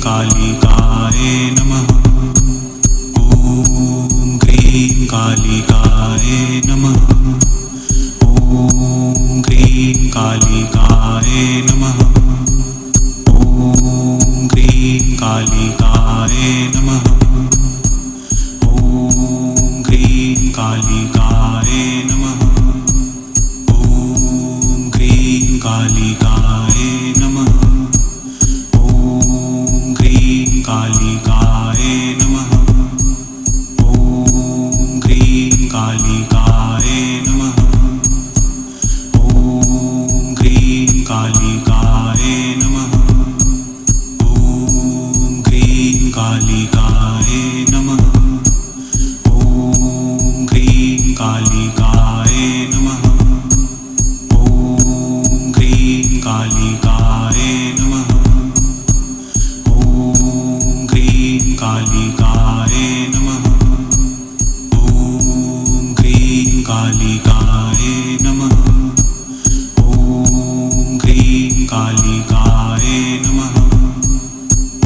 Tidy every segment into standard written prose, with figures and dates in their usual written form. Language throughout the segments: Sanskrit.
कालिकाय नमः। ॐ ह्रीं कालिकाय नमः। ॐ ह्रीं कालिकाय नमः। ॐ ह्रीं कालिकाय नमः। ॐ ह्रीं कालिकाय नमः। ॐ ह्रीं कालिकाय नमः। ॐ ह्रीं कालिकाय नमः। ॐ ह्रीं कालिकाय नमः। ॐ ह्रीं कालिकाय नमः। ॐ ह्रीं कालिकाय नमः। ॐ ह्रीं कालिकाय नमः। ॐ ह्रीं कालिकाय नमः। ॐ ह्रीं कालिकाय नमः। ॐ ह्रीं कालिकाय नमः। ॐ ह्रीं कालिकाय नमः।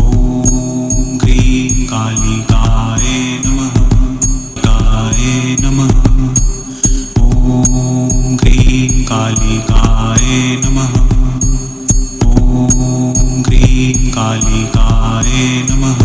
ॐ ह्रीं कालिकाय नमः। काय नमः। ॐ ह्रीं कालिकाय नमः। ॐ ह्रीं कालिकाय नमः।